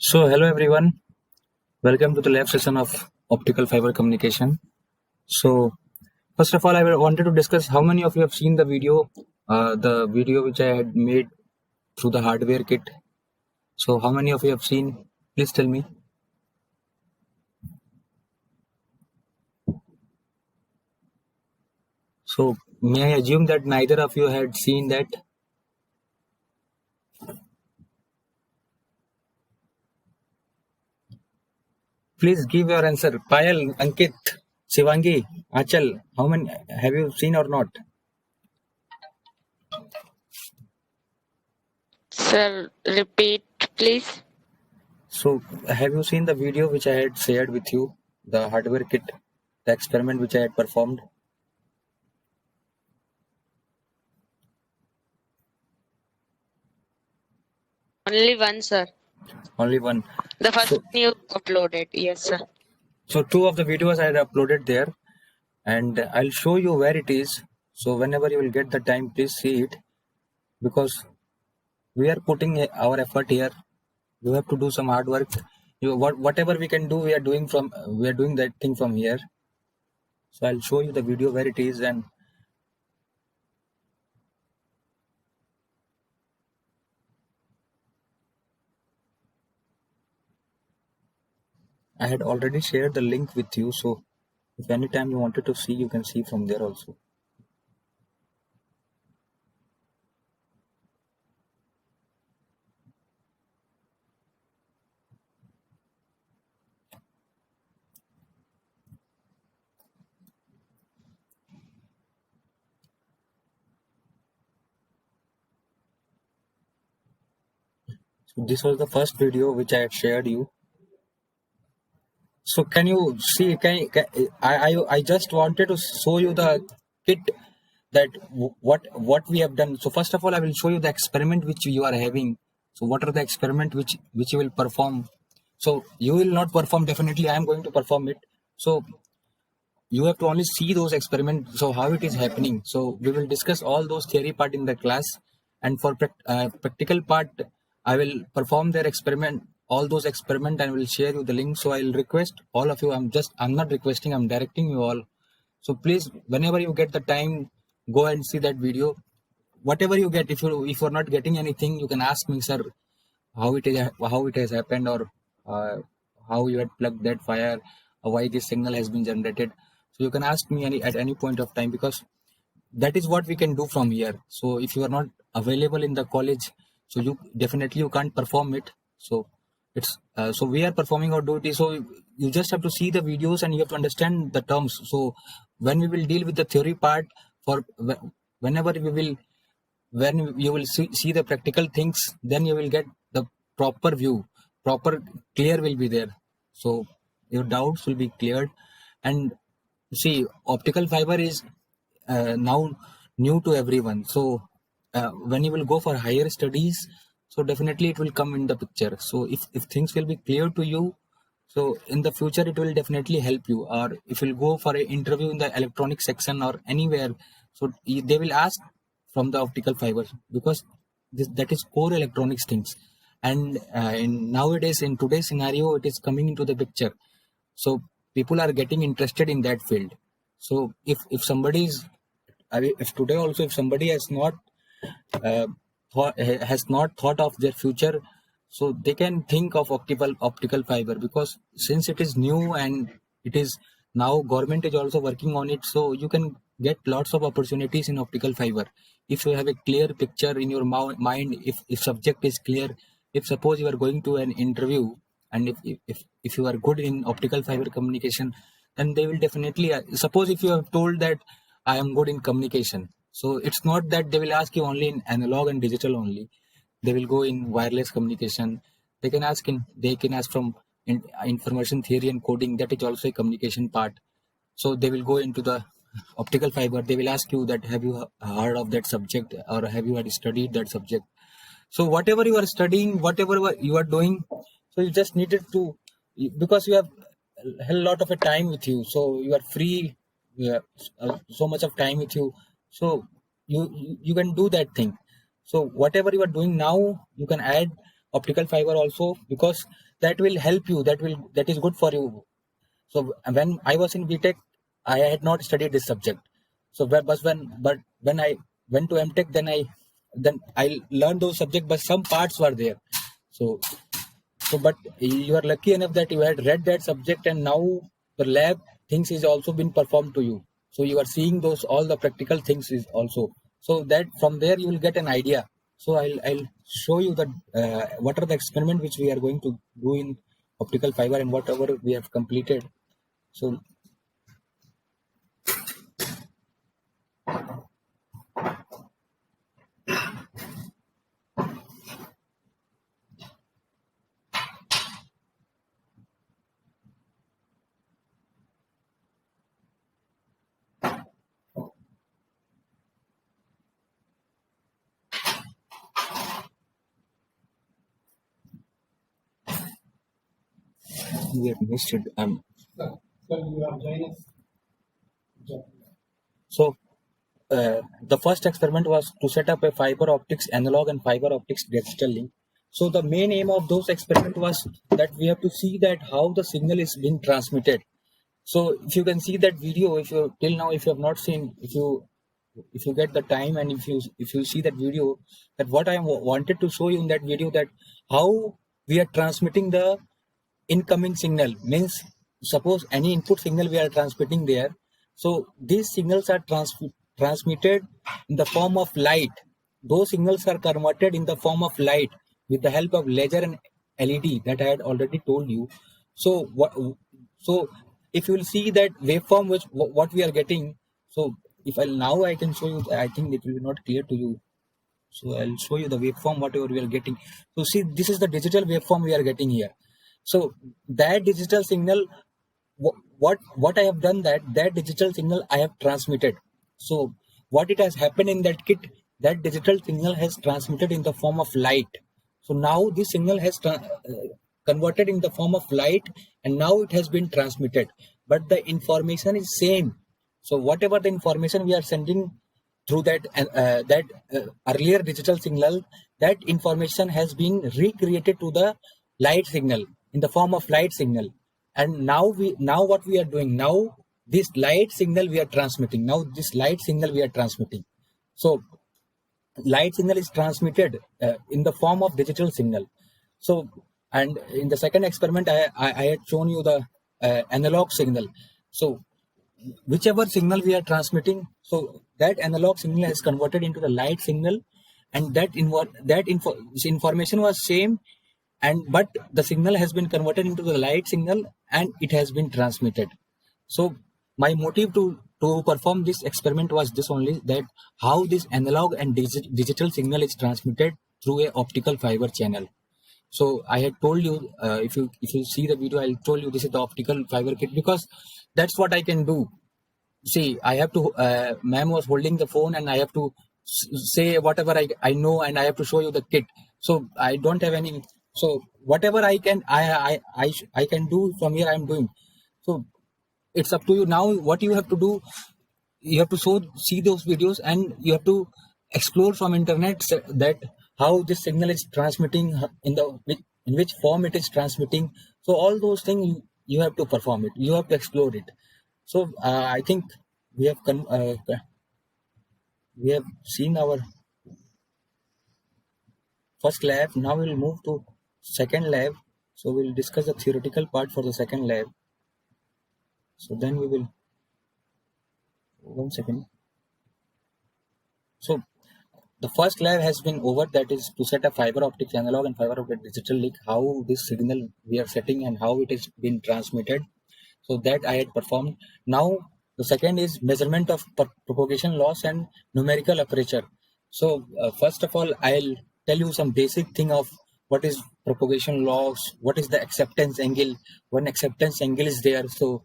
So, hello everyone. Welcome to the live session of optical fiber communication. So, first of all, I wanted to discuss how many of you have seen the video which I had made through the hardware kit. So, how many of you have seen? Please tell me. So, may I assume that neither of you had seen that? Please give your answer. Payal, Ankit, Shivangi, Achal, how many have you seen or not? Sir, repeat, please. So, have you seen the video which I had shared with you, the hardware kit, the experiment which I had performed? Only one, sir. Only one. The first So, one you uploaded. Yes, sir. so two of the videos I had uploaded there, and I'll show you where it is. So, whenever you will get the time, please see it because we are putting our effort here. You have to do some hard work. Whatever we can do, we are doing that thing from here. So, I'll show you the video where it is, and I had already shared the link with you. So, if anytime you wanted to see, you can see from there also. So, this was the first video which I had shared you. So can you see? I just wanted to show you the kit that what we have done. So first of all, I will show you the experiment which you are having. So what are the experiment which you will perform? So you will not perform definitely. I am going to perform it. So you have to only see those experiments. So how it is happening. So we will discuss all those theory part in the class, and for practical part, I will perform their experiment, all those experiment, and will share you the link. So I'll request all of you. I'm not requesting. I'm directing you all. So please, whenever you get the time, go and see that video. Whatever you get, if you're not getting anything, you can ask me, sir, how it has happened, or uh, how you had plugged that fire, or why this signal has been generated. So you can ask me at any point of time, because that is what we can do from here. So if you are not available in the college, so you can't perform it. So it's so we are performing our duty. So you just have to see the videos and you have to understand the terms. So when we will deal with the theory part, for whenever we will when you will see the practical things, then you will get the proper view, proper clear will be there. So your doubts will be cleared. And see, optical fiber is now new to everyone. So when you will go for higher studies, so definitely it will come in the picture. So if things will be clear to you, so in the future it will definitely help you. Or if you'll go for an interview in the electronic section or anywhere, so they will ask from the optical fiber, because that is core electronics things. And nowadays, in today's scenario, it is coming into the picture. So people are getting interested in that field. So if somebody is, if today also, if somebody uh, has not thought of their future, so they can think of optical fiber, because since it is new and it is now government is also working on it, so you can get lots of opportunities in optical fiber if you have a clear picture in your mind. If subject is clear, if suppose you are going to an interview, and if you are good in optical fiber communication, then they will definitely suppose if you have told that I am good in communication, so it's not that they will ask you only in analog and digital only. They will go in wireless communication. They can ask from information theory and coding. That is also a communication part. So they will go into the optical fiber. They will ask you that have you heard of that subject, or have you had studied that subject. So whatever you are studying, whatever you are doing, so you just needed to, because you have a lot of a time with you, so you are free, yeah, so much of time with you, so you can do that thing. So whatever you are doing now, you can add, optical fiber also, because that will help you. That is good for you. So when I was in BTech, I had not studied this subject. So but when I went to MTech, then I learned those subjects, but some parts were there. So but you are lucky enough that you had read that subject, and now the lab things is also been performed to you. So you are seeing those all the practical things is also. So that from there you will get an idea. So I'll show you that what are the experiment which we are going to do in optical fiber and whatever we have completed. So we have missed it. So the first experiment was to set up a fiber optics analog and fiber optics digital link. So the main aim of those experiment was that we have to see that how the signal is being transmitted. So if you can see that video, if you till now if you have not seen, if you get the time and if you see that video, that what I wanted to show you in that video, that how we are transmitting the incoming signal, means suppose any input signal we are transmitting there. So these signals are transmitted in the form of light. Those signals are converted in the form of light with the help of laser and LED that I had already told you. So so if you will see that waveform which what we are getting, so if I can show you, I think it will be not clear to you. So I'll show you the waveform whatever we are getting. So see, this is the digital waveform we are getting here. So that digital signal, what I have done, that digital signal I have transmitted. So what it has happened in that kit, that digital signal has transmitted in the form of light. So now this signal has converted in the form of light, and now it has been transmitted, but the information is same. So whatever the information we are sending through that earlier digital signal, that information has been recreated to the light signal in the form of light signal. And now what we are doing now, this light signal we are transmitting. Now this light signal we are transmitting. So light signal is transmitted in the form of digital signal. So, and in the second experiment, I had shown you the analog signal. So whichever signal we are transmitting, so that analog signal is converted into the light signal, and information was same, and but the signal has been converted into the light signal and it has been transmitted. So my motive to perform this experiment was this only, that how this analog and digital signal is transmitted through a optical fiber channel. So I had told you, if you see the video, I told you this is the optical fiber kit, because that's what I can do. See, I have to, ma'am was holding the phone and I have to say whatever I know, and I have to show you the kit. So I don't have any, so whatever I can, I can do from here, I'm doing. So it's up to you now. What you have to do, you have to see those videos, and you have to explore from internet that how this signal is transmitting, in which form it is transmitting. So all those things you have to perform it, you have to explore it. So I think we have seen our first lab. Now we'll move to second lab. So we'll discuss the theoretical part for the second lab. So then we will, 1 second. So the first lab has been over, that is to set up fiber optic analog and fiber optic digital link, how this signal we are setting and how it is being transmitted. So that I had performed. Now the second is measurement of propagation loss and numerical aperture. So first of all, I'll tell you some basic thing of what is propagation loss, what is the acceptance angle, when acceptance angle is there. So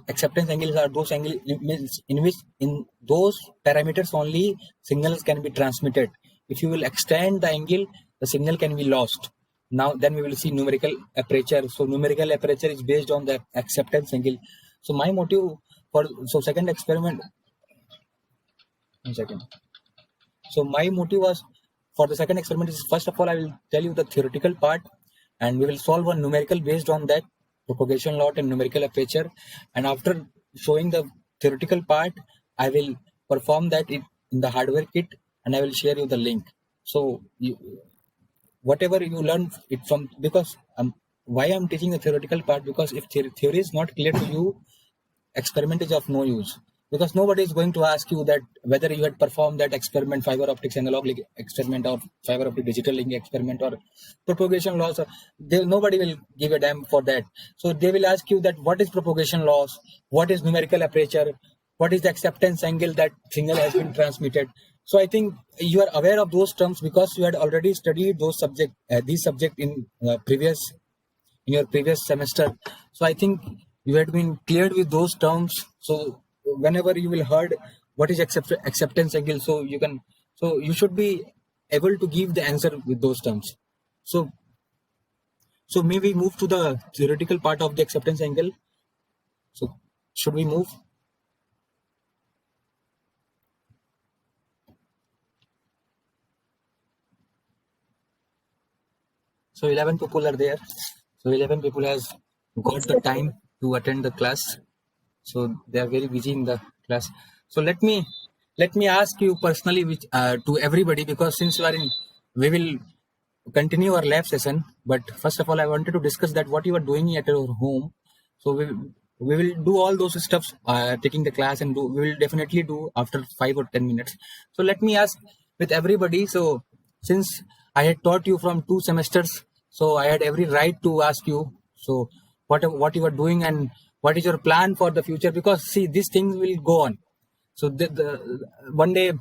acceptance angles are those angles in which in those parameters only signals can be transmitted. If you will extend the angle, the signal can be lost. Now then we will see numerical aperture. So numerical aperture is based on the acceptance angle. So my motive for second experiment, 1 second. So my motive was for the second experiment is, first of all, I will tell you the theoretical part, and we will solve one numerical based on that propagation law and numerical aperture. And after showing the theoretical part, I will perform that in the hardware kit, and I will share you the link. So whatever you learn it from, because why I'm teaching the theoretical part, because if theory is not clear to you, experiment is of no use, because nobody is going to ask you that whether you had performed that experiment, fiber optics analog link experiment, or fiber optic digital link experiment, or propagation laws. Nobody will give a damn for that. So they will ask you that what is propagation laws, what is numerical aperture, what is the acceptance angle that signal has been transmitted. So I think you are aware of those terms because you had already studied these subject in your previous semester. So I think you had been cleared with those terms. So whenever you will heard what is acceptance angle, so you should be able to give the answer with those terms. So may we move to the theoretical part of the acceptance angle? So should we move? So 11 people are there. So 11 people has got the time to attend the class. So they are very busy in the class. So let me ask you personally, to everybody, because since you are in, we will continue our lab session. But first of all, I wanted to discuss that what you are doing at your home. So we will do all those stuffs, taking the class, and we will definitely do after 5 or 10 minutes. So let me ask with everybody. So since I had taught you from 2 semesters, so I had every right to ask you. So what you are doing and what is your plan for the future? Because see, these things will go on. So one day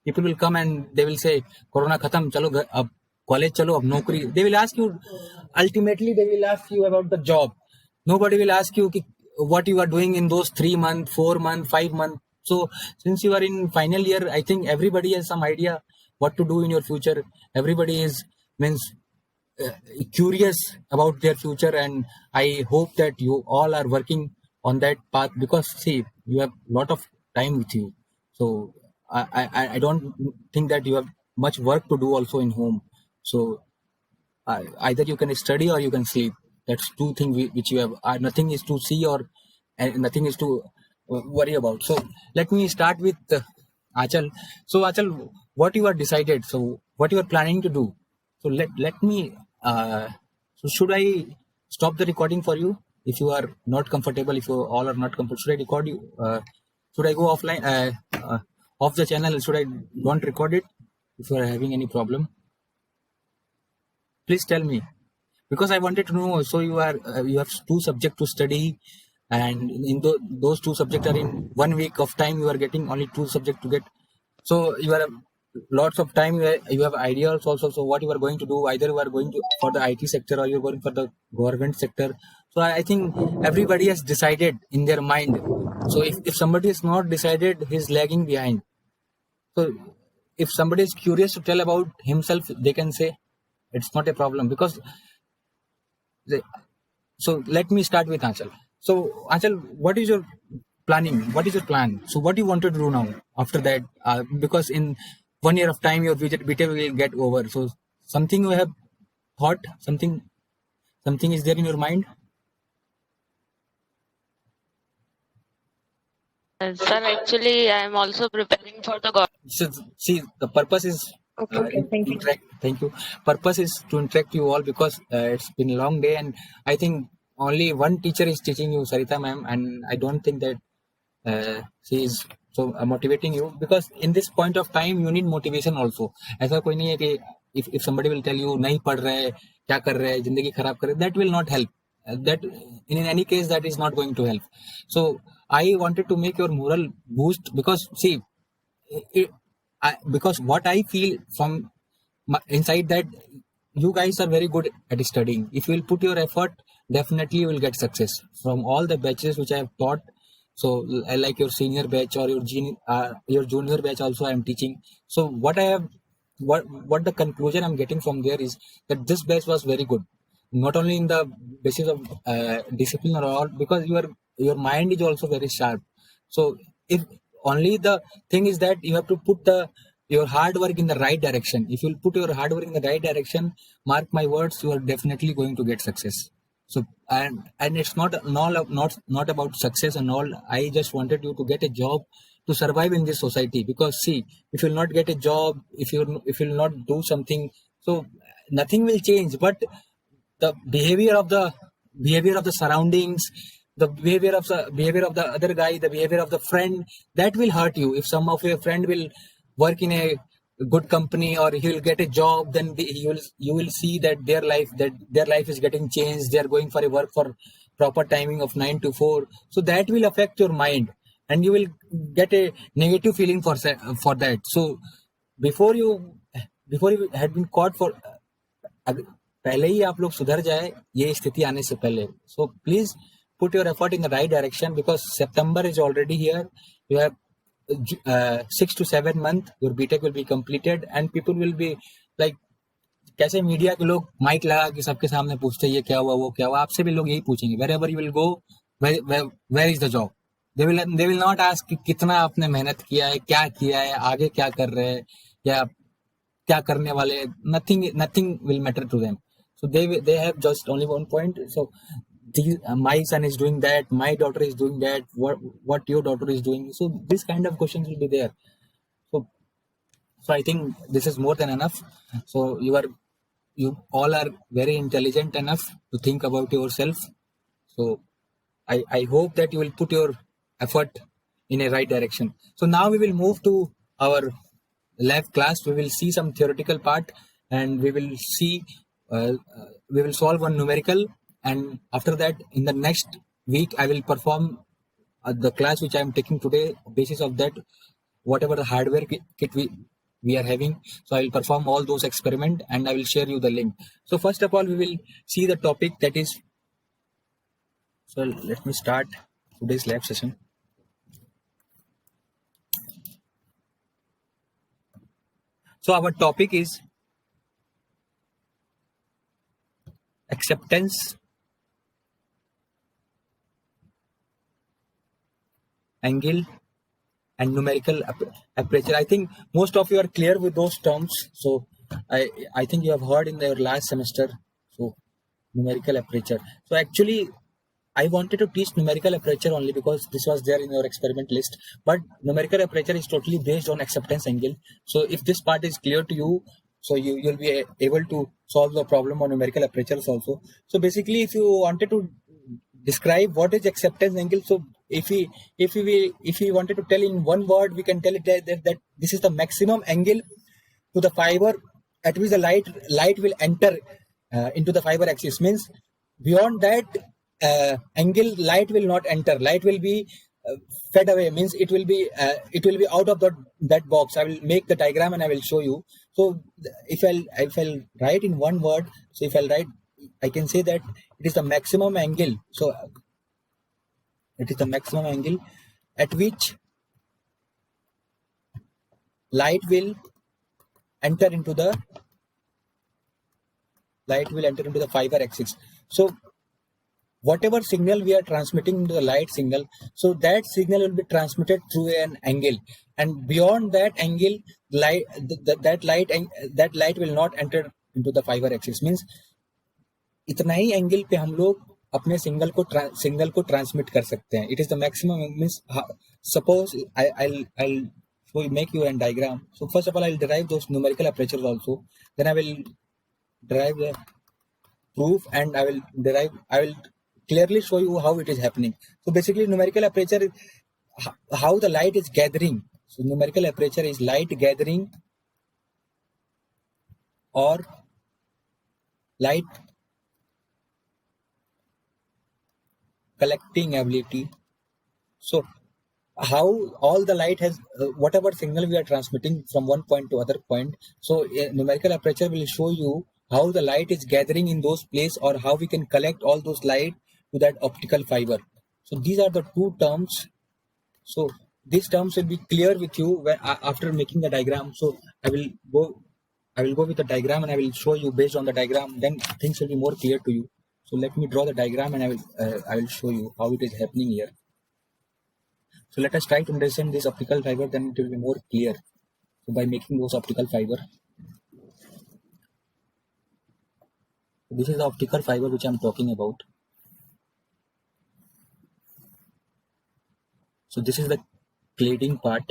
people will come and they will say, Corona khatam, chalo ab college chalo, ab naukri. They will ask you, ultimately they will ask you about the job. Nobody will ask you what you are doing in those 3 months, 4 months, 5 months. So since you are in final year, I think everybody has some idea what to do in your future. Everybody is curious about their future, and I hope that you all are working on that path, because see, you have a lot of time with you. So I don't think that you have much work to do also in home. So either you can study or you can sleep. That's two things which you have. Nothing is to see, and nothing is to worry about. So let me start with Achal. So Achal, what you are decided? So what you are planning to do? So let me. So should I stop the recording for you if you are not comfortable? If you all are not comfortable, should I record you? Should I go offline, off the channel? Should I don't record it? If you are having any problem, please tell me, because I wanted to know. So you have 2 subjects to study, and in those 2 subjects are in 1 week of time. You are getting only 2 subjects to get. So you are lots of time. You have ideas also. So what you are going to do? Either you are going to for the IT sector or you are going for the government sector. So I think everybody has decided in their mind. So if somebody is not decided, he's lagging behind. So if somebody is curious to tell about himself, they can say it's not a problem, because so let me start with Achal. So Achal, what is your planning? What is your plan? So what do you want to do now after that? Because in 1 year of time, your BTech will get over. So something you have thought, something is there in your mind? Sir, actually, I am also preparing for the government. So, see, the purpose is Okay, thank you. Thank you. Purpose is to interact you all, because it's been a long day, and I think only one teacher is teaching you, Sarita ma'am, and I don't think that she is so motivating you, because in this point of time you need motivation also. ऐसा कोई नहीं है कि if somebody will tell you नहीं पढ़ रहे, क्या कर रहे, जिंदगी खराब कर रहे, that will not help. That in any case that is not going to help. So I wanted to make your moral boost, because see, because what I feel from inside, that you guys are very good at studying. If you will put your effort, definitely you will get success from all the batches which I have taught. So like your senior batch or your junior batch also I am teaching. So what the conclusion I'm getting from there is that this batch was very good, not only in the basis of discipline or all, because your mind is also very sharp. So if only the thing is that you have to put the your hard work in the right direction. If you'll put your hard work in the right direction, mark my words, you are definitely going to get success. So and it's not about success and all. I just wanted you to get a job to survive in this society, because see, if you'll not get a job, if you'll not do something, so nothing will change. But the behavior of the surroundings, the behavior of the other guy, the behavior of the friend, that will hurt you. If some of your friend will work in a good company or he will get a job, then you will see that their life is getting changed. They are going for a work for proper timing of 9 to 4. So that will affect your mind, and you will get a negative feeling for that. So before you had been caught for, पहले ही आप लोग सुधर जाए ये स्थिति आने से पहले. So please put your effort in the right direction, because September is already here. You have 6 to 7 months, your BTech will be completed, and people will be like, कैसे मीडिया के लोग माइक लगा के सबके सामने पूछते हैं ये क्या हुआ वो क्या हुआ, आपसे भी लोग यही पूछेंगे. wherever you will go, where is the job, they will not ask कि कितना आपने मेहनत किया है, आगे क्या कर रहे हैं, या क्या करने वाले. Nothing will matter to them. So they have just only one point. So my son is doing that, my daughter is doing that, what your daughter is doing. So this kind of questions will be there. So I think this is more than enough. So you all are very intelligent enough to think about yourself. So I hope that you will put your effort in a right direction. So now we will move to our lab class. We will see some theoretical part, and we will see we will solve one numerical, and after that in the next week I will perform the class which I am taking today. Basis of that, whatever the hardware kit we are having, so I will perform all those experiment and I will share you the link. So first of all we will see the topic, that is, so let me start today's lab session. So our topic is acceptance, angle, and numerical aperture. I think most of you are clear with those terms. So I think you have heard in your last semester. So numerical aperture. So actually I wanted to teach numerical aperture only because this was there in your experiment list. But numerical aperture is totally based on acceptance angle. So if this part is clear to you, so you'll be able to solve the problem on numerical apertures also. So basically, if you wanted to describe what is acceptance angle, so if we wanted to tell in one word, we can tell it that this is the maximum angle to the fiber at which the light will enter into the fiber axis. Means beyond that angle, light will not enter. Light will be fed away. Means it will be out of that box. I will make the diagram and I will show you. So if I'll write in one word, so if I'll write, I can say that it is the maximum angle. So it is the maximum angle at which light will enter into the fiber axis. So whatever signal we are transmitting into the light signal, so that signal will be transmitted through an angle, and beyond that angle, that light will not enter into the fiber axis. Means इतना ही angle पे हम लोग अपने signal को transmit कर सकते हैं. It is the maximum. Means suppose I'll make you a diagram. So first of all, I'll derive those numerical apertures also. Then I will derive the proof, and I will clearly show you how it is happening. So basically, numerical aperture is how the light is gathering. So numerical aperture is light gathering or light collecting ability. So how all the light has whatever signal we are transmitting from one point to other point. So numerical aperture will show you how the light is gathering in those places, or how we can collect all those light to that optical fiber. So these are the two terms. So these terms will be clear with you after making the diagram. So I will go with the diagram and I will show you based on the diagram. Then things will be more clear to you. So let me draw the diagram and I will show you how it is happening here. So let us try to understand this optical fiber, then it will be more clear. by making those optical fiber. This is the optical fiber which I'm talking about. So this is the cladding part.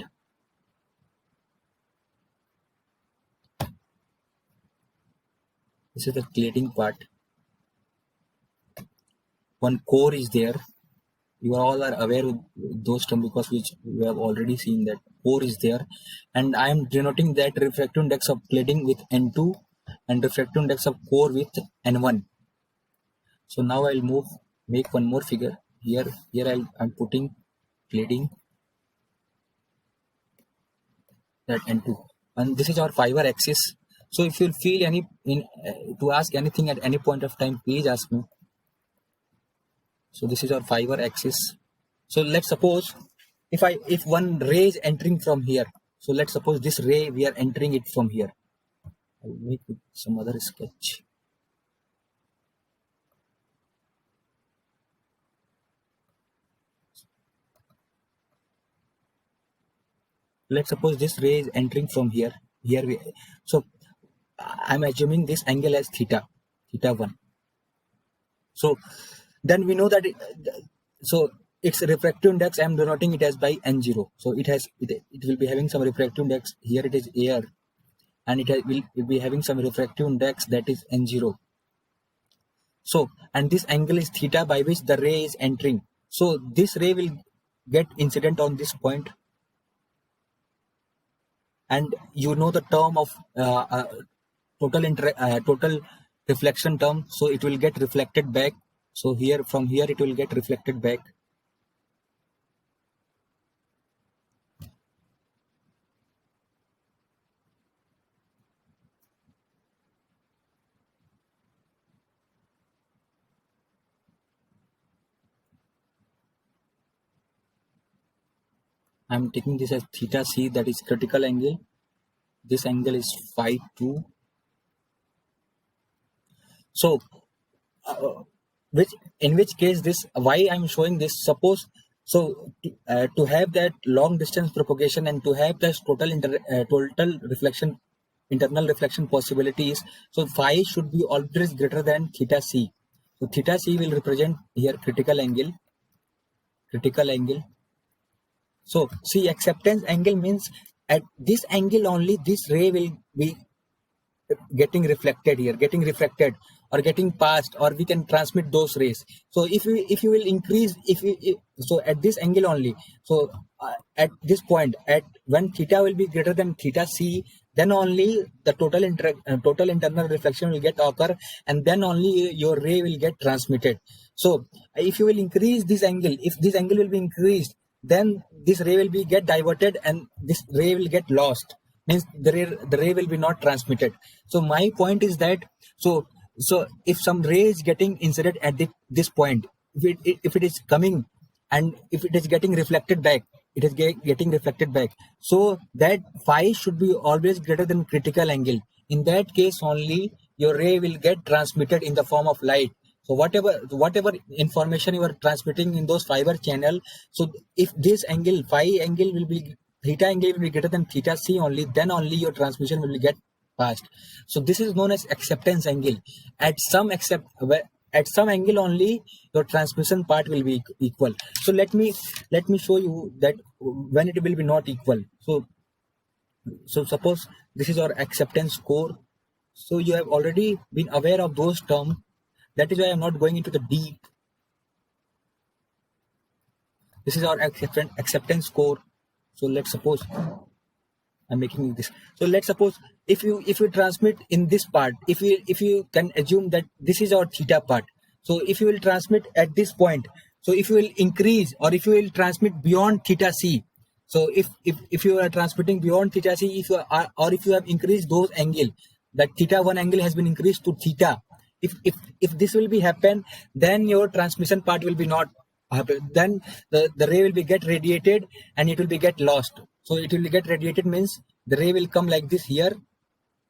This is the cladding part. One core is there. You all are aware of those terms because we have already seen that core is there, and I am denoting that refractive index of cladding with N2 and refractive index of core with N1. So now I'll make one more figure here. I'm putting cladding, that N2, and this is our fiber axis. So if you feel to ask anything at any point of time, please ask me. So this is our fiber axis. So let's suppose if one ray is entering from here. So let's suppose this ray we are entering it from here. I'll make some other sketch. Let's suppose this ray is entering from here. So I'm assuming this angle as theta 1. So then we know that its refractive index, I'm denoting it as by N0. So it will be having some refractive index. Here it is air, and it will be having some refractive index, that is N0. So, and this angle is theta by which the ray is entering. So this ray will get incident on this point, and you know the term of total reflection term. So it will get reflected back. So from here it will get reflected back. I'm taking this as theta c, that is critical angle. This angle is phi 2. So in which case this, why I'm showing this, suppose to have that long distance propagation and to have this total internal reflection possibilities, so phi should be always greater than theta c. So theta c will represent here critical angle. So see, acceptance angle means at this angle only this ray will be getting reflected or getting passed, or we can transmit those rays. So if you will increase, so at this angle only, so at this point, at when theta will be greater than theta c, then only the total internal reflection will get occur, and then only your ray will get transmitted. So if you will increase this angle, if this angle will be increased, then this ray will be get diverted and this ray will get lost, means the ray will be not transmitted. So my point is that so if some ray is getting incident at this point, if it is coming and if it is getting reflected back, so that phi should be always greater than critical angle. In that case only your ray will get transmitted in the form of light. So whatever information you are transmitting in those fiber channel, so if this angle theta angle will be greater than theta c only, then only your transmission will get passed. So this is known as acceptance angle. At some angle only your transmission part will be equal. So let me show you that when it will be not equal. So suppose this is our acceptance core. So you have already been aware of those terms. That is why I am not going into the deep. This is our acceptance core. So let's suppose I'm making this. So let's suppose if you transmit in this part, if you can assume that this is our theta part. So if you will transmit at this point, so if you will increase or if you will transmit beyond theta c, so if you are transmitting beyond theta c, if you have increased those angle, that theta 1 angle has been increased to theta. If this will be happen, then your transmission part will be not happen. Then the ray will be get radiated and it will be get lost. So it will get radiated means the ray will come like this here,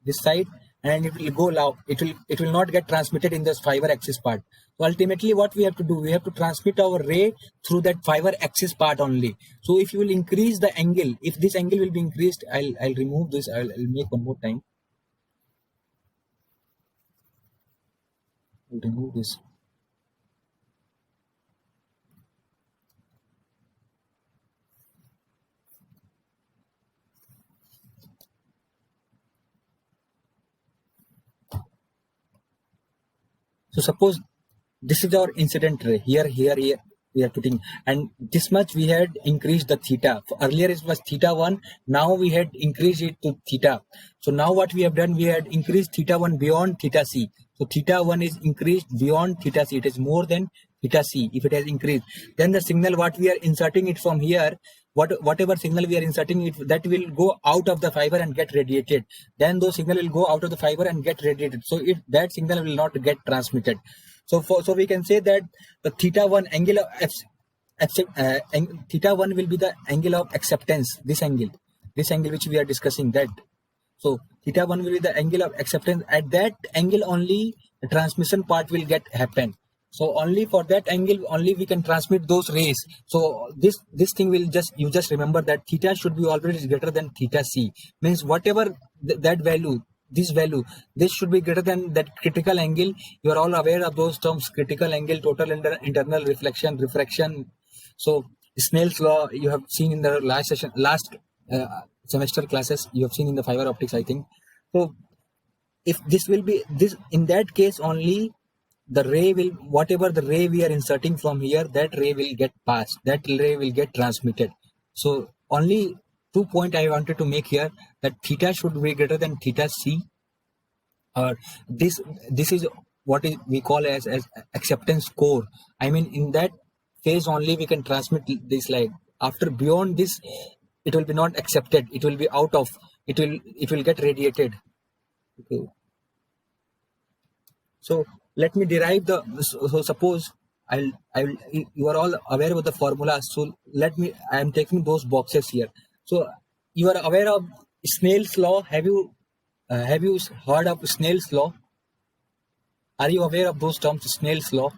this side, and it will go loud. It will not get transmitted in this fiber axis part. So ultimately what we have to do, we have to transmit our ray through that fiber axis part only. So if you will increase the angle, if this angle will be increased, I'll remove this. I'll make one more time. I'll remove this. So suppose this is our incident ray. Here we are putting, and this much we had increased the theta. Earlier it was theta 1, now we had increased it to theta. So now what we have done, we had increased theta 1 beyond theta c. So theta 1 is increased beyond theta c. It is more than theta c if it has increased. Then the signal what we are inserting it from here, whatever signal we are inserting it, that will go out of the fiber and get radiated. Then those signal will go out of the fiber and get radiated. So that signal will not get transmitted. So we can say that the theta 1 angle of theta 1 will be the angle of acceptance. This angle which we are discussing, that. So theta 1 will be the angle of acceptance. At that angle only the transmission part will get happen. So only for that angle only we can transmit those rays. So this thing will you just remember that theta should be always greater than theta c. Means whatever that value, this should be greater than that critical angle. You are all aware of those terms: critical angle, total internal reflection, refraction. So Snell's law you have seen in the last semester classes. You have seen in the fiber optics, I think. So if this will be this, in that case only the ray will, whatever the ray we are inserting from here, that ray will get passed, that ray will get transmitted. So only 2 points I wanted to make here, that theta should be greater than theta c, or this is what we call as acceptance core. I mean, in that phase only we can transmit this light. After beyond this, it will be not accepted, it will be out of, it will get radiated. Okay. So let me derive the, so suppose you are all aware of the formula. So I am taking those boxes here. So you are aware of Snell's law. Have you heard of Snell's law? Are you aware of those terms, Snell's law?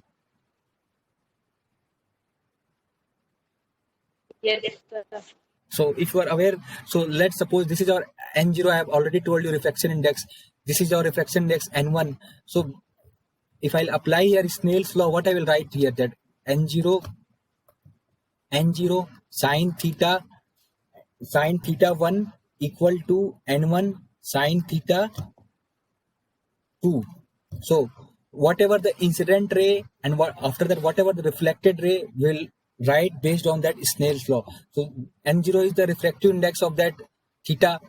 Yes, sir. So if you are aware, so let's suppose this is our N0. I have already told you refraction index. This is our refraction index N1. So if I'll apply here Snell's law, what I will write here, that N0 sine theta 1 equal to N1 sine theta 2. So whatever the incident ray and after that whatever the reflected ray will write based on that Snell's law. So N0 is the refractive index of that theta,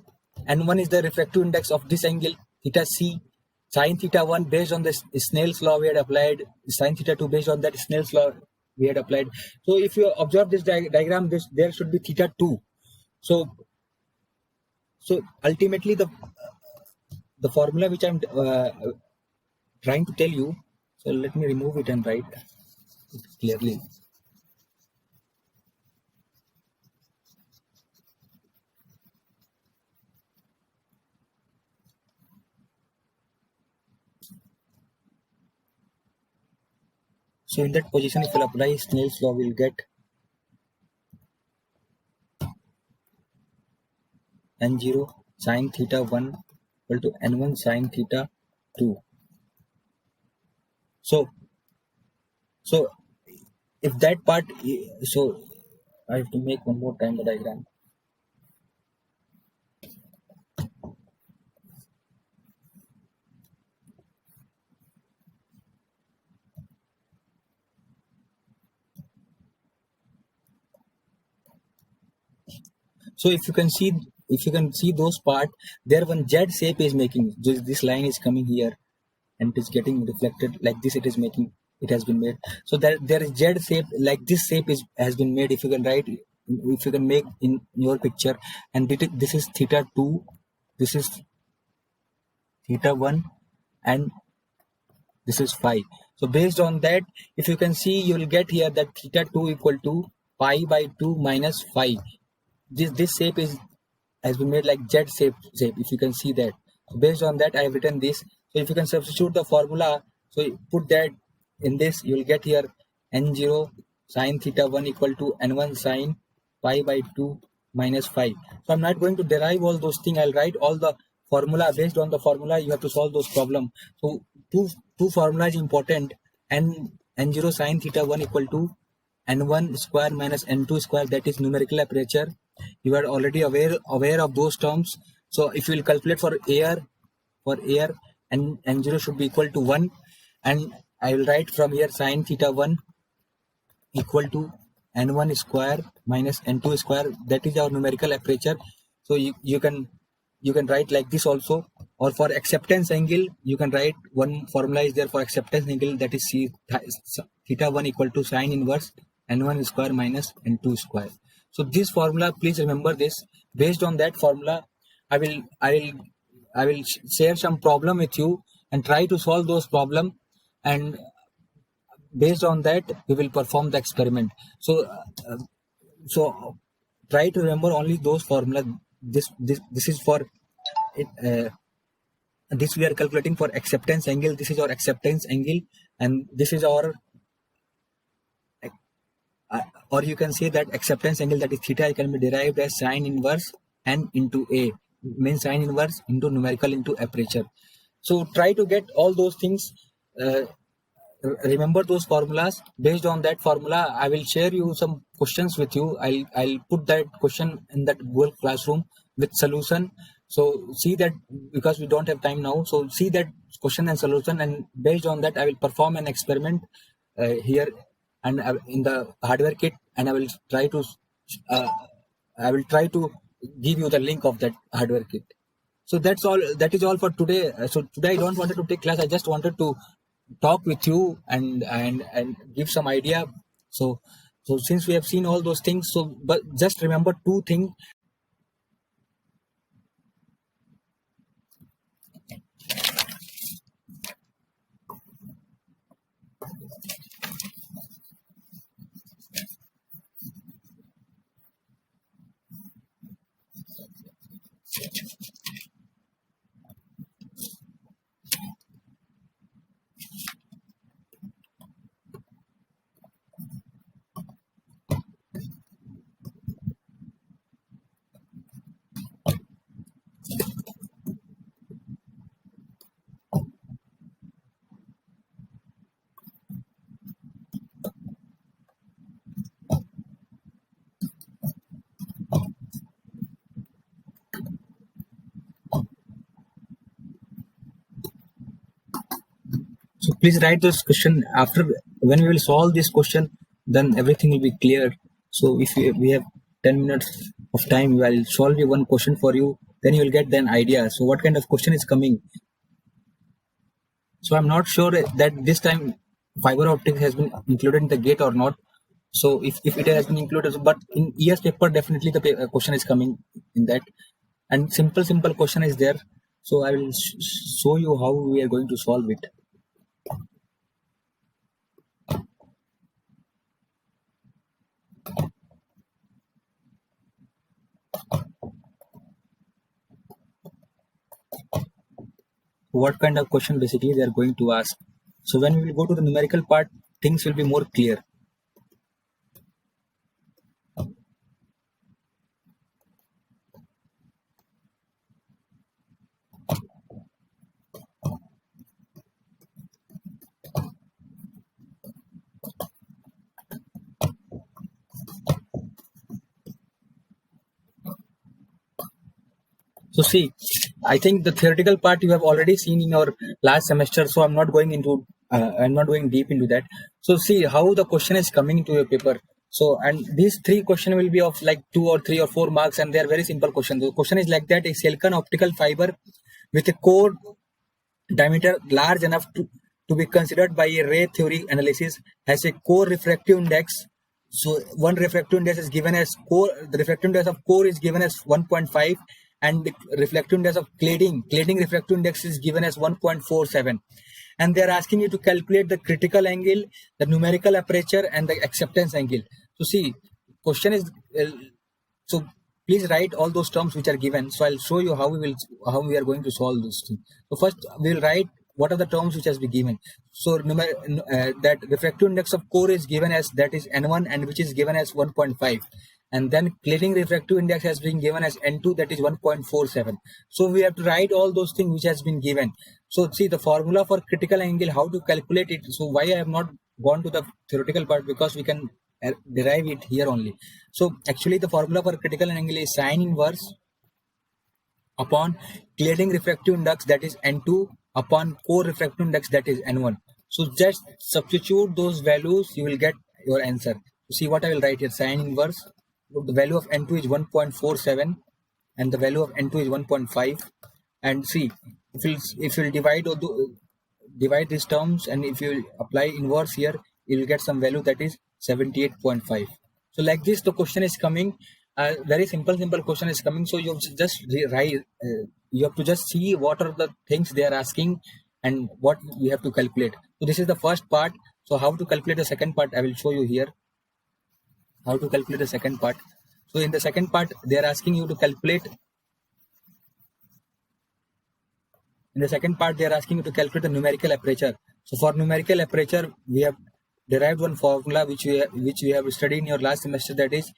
N1 is the refractive index of this angle theta c. Sin theta 1 based on the Snell's law we had applied, sin theta 2 based on that Snell's law we had applied. So if you observe this diagram, there should be theta 2. So ultimately the formula which I'm trying to tell you, so let me remove it and write it clearly. So in that position, if you apply Snell's law, we'll get N0 sine theta 1 equal to N1 sine theta 2. So if that part, so I have to make one more time the diagram. So if you can see those part, there one Z shape is making. This line is coming here, and it is getting reflected like this. It has been made. So there is Z shape, like this shape has been made. If you can write, if you can make in your picture, and this is theta 2, this is theta 1, and this is phi. So based on that, if you can see, you will get here that theta 2 equal to pi by 2 minus phi. This shape has been made like Z shape, if you can see that. So based on that, I have written this. So if you can substitute the formula, so you put that in this, you will get here n0 sine theta 1 equal to n1 sine pi by 2 minus 5. So I'm not going to derive all those things. I'll write all the formula. Based on the formula, you have to solve those problems. So two formula is important. N0 sine theta 1 equal to n1 square minus n2 square, that is numerical aperture. You are already aware of those terms. So if you will calculate for air, n0 should be equal to 1, and I will write from here sine theta 1 equal to n1 square minus n2 square, that is our numerical aperture. So you can write like this also, or for acceptance angle you can write one formula is there for acceptance angle, that is theta 1 equal to sine inverse n1 square minus n2 square. So this formula, please remember this. Based on that formula, I will share some problem with you and try to solve those problem, and based on that we will perform the experiment. So try to remember only those formula. This is for this we are calculating for acceptance angle. This is our acceptance angle, and this is our or you can say that acceptance angle, that is theta, can be derived as sine inverse n into a, means sine inverse into numerical into aperture. So try to get all those things. Remember those formulas. Based on that formula, I will share you some questions with you. I'll put that question in that Google Classroom with solution. So see that, because we don't have time now. So see that question and solution, and based on that I will perform an experiment here and in the hardware kit, and I will try to give you the link of that hardware kit. So that's all. That is all for today. So today I don't wanted to take class. I just wanted to talk with you and give some idea. So since we have seen all those things, so but just remember two things. So please write this question. After, when we will solve this question, then everything will be clear. So if we have 10 minutes of time, I will solve you one question for you. Then you will get an idea. So what kind of question is coming? So I'm not sure that this time fiber optic has been included in the gate or not. So if it has been included, but in ES paper definitely the question is coming in that, and simple question is there. So I will show you how we are going to solve it. What kind of question basically they are going to ask. So when we will go to the numerical part, things will be more clear. So see, I think the theoretical part you have already seen in your last semester. So I'm not going deep into that. So see how the question is coming into your paper. So, and these three questions will be of like 2 or 3 or 4 marks, and they are very simple questions. The question is like that: a silicon optical fiber with a core diameter large enough to be considered by a ray theory analysis has a core refractive index. So one refractive index is given as core. The refractive index of core is given as 1.5, and the refractive index of cladding refractive index is given as 1.47. And they are asking you to calculate the critical angle, the numerical aperture, and the acceptance angle. So see, question is so please write all those terms which are given. So I'll show you how we are going to solve this thing. So first we'll write what are the terms which has been given. So that refractive index of core is given as, that is N1, and which is given as 1.5. And then plating refractive index has been given as N2, that is 1.47. So we have to write all those things which has been given. So see the formula for critical angle, how to calculate it. So why I have not gone to the theoretical part, because we can derive it here only. So actually the formula for critical angle is sin inverse upon cladding refractive index, that is N2, upon core refractive index, that is N1. So just substitute those values, you will get your answer. See what I will write here. Sin inverse, the value of N2 is 1.47 and the value of N2 is 1.5. And see, if you'll divide these terms, and if you apply inverse here, you will get some value, that is 78.5. So like this the question is coming. Very simple question is coming. So you just write, you have to just see what are the things they are asking and what you have to calculate. So this is the first part. So how to calculate the second part, I will show you here. How to calculate the second part. So in the second part they are asking you to calculate. In the second part they are asking you to calculate the numerical aperture. So for numerical aperture we have derived one formula which we have studied in your last semester, that is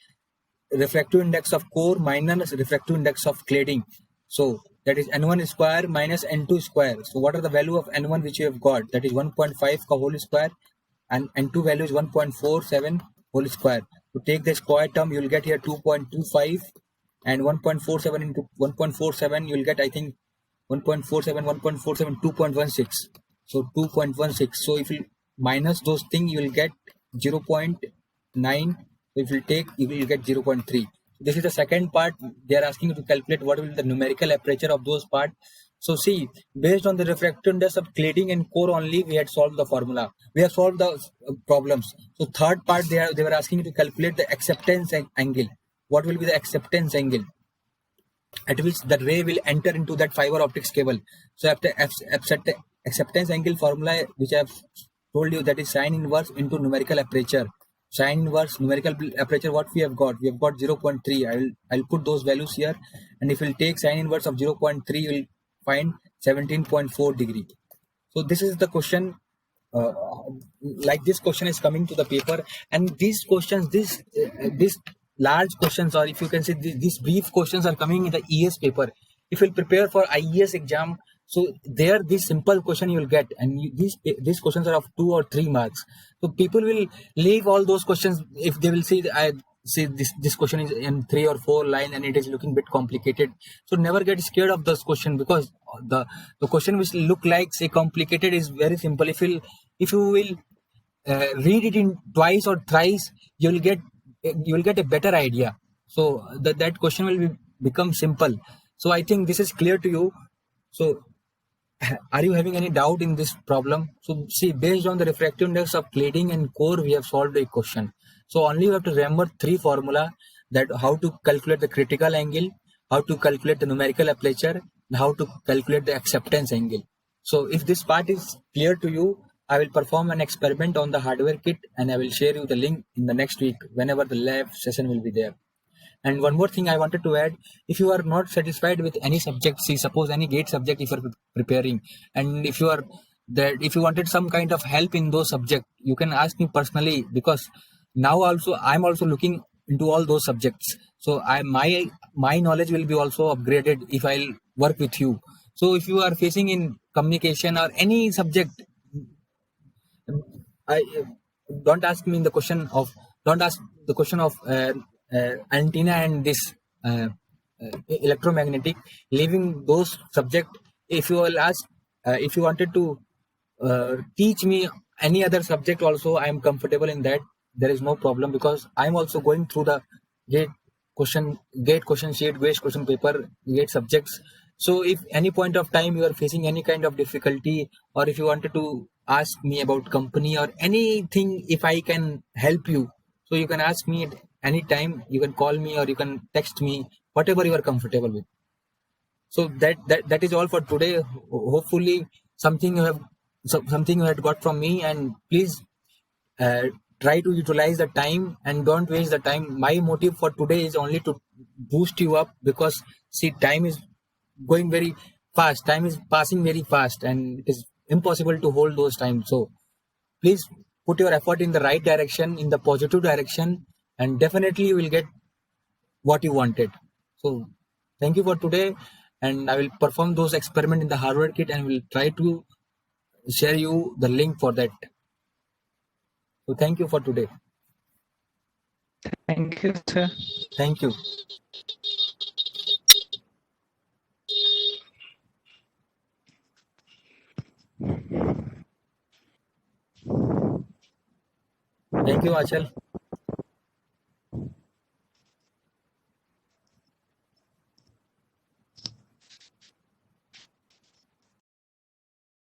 refractive index of core minus refractive index of cladding. So that is N1 square minus N2 square. So what are the value of N1 which you have got? That is 1.5 whole square, and N2 value is 1.47 whole square. To take the square term, you will get here 2.25, and 1.47 into 1.47 you will get, I think, 1.47, 2.16. So 2.16. So if you minus those things, you will get 0.9. So if you take, you will get 0.3. This is the second part. They are asking you to calculate what will be the numerical aperture of those parts. So see, based on the refractive index of cladding and core only, we had solved the formula. We have solved the problems. So third part, they were asking you to calculate the acceptance angle. What will be the acceptance angle at which the ray will enter into that fiber optics cable? So after acceptance angle formula, which I have told you, that is sin inverse into numerical aperture. Sin inverse numerical aperture, what we have got? We have got 0.3. I'll put those values here, and if you take sin inverse of 0.3, you will find 17.4 degree. So this is the question. Like this question is coming to the paper, and these questions, these large questions, or if you can say these brief questions, are coming in the ES paper. If you prepare for IES exam, so there this simple question you will get, and these questions are of 2 or 3 marks. So people will leave all those questions if they will see this question is in 3 or 4 line and it is looking bit complicated. So never get scared of this question, because the question which look like say complicated is very simple. If you will read it in twice or thrice, you will get a better idea. So that question will become simple. So I think this is clear to you. So are you having any doubt in this problem? So see, based on the refractive index of cladding and core, we have solved a question. So only you have to remember 3 formula, that how to calculate the critical angle, how to calculate the numerical aperture, and how to calculate the acceptance angle. So if this part is clear to you, I will perform an experiment on the hardware kit, and I will share you the link in the next week whenever the lab session will be there. And one more thing I wanted to add, if you are not satisfied with any subject, see suppose any GATE subject if you are preparing, and if you wanted some kind of help in those subjects, you can ask me personally, because now also I'm also looking into all those subjects. So my knowledge will be also upgraded if I'll work with you. So if you are facing in communication or any subject, don't ask me the question of antenna and this electromagnetic. Leaving those subject, if you will ask, if you wanted to teach me any other subject also, I am comfortable in that. There is no problem, because I am also going through the GATE question sheet, GATE question paper, GATE subjects. So if any point of time you are facing any kind of difficulty, or if you wanted to ask me about company or anything, if I can help you, so you can ask me at any time. You can call me or you can text me, whatever you are comfortable with. So that is all for today. Hopefully something you had got from me, and please try to utilize the time and don't waste the time. My motive for today is only to boost you up, because see, time is going very fast, time is passing very fast, and it is impossible to hold those times. So please put your effort in the right direction, in the positive direction, and definitely you will get what you wanted. So thank you for today, and I will perform those experiment in the Harvard kit and will try to share you the link for that. So thank you for today. Thank you, sir. Thank you. Thank you, Achal.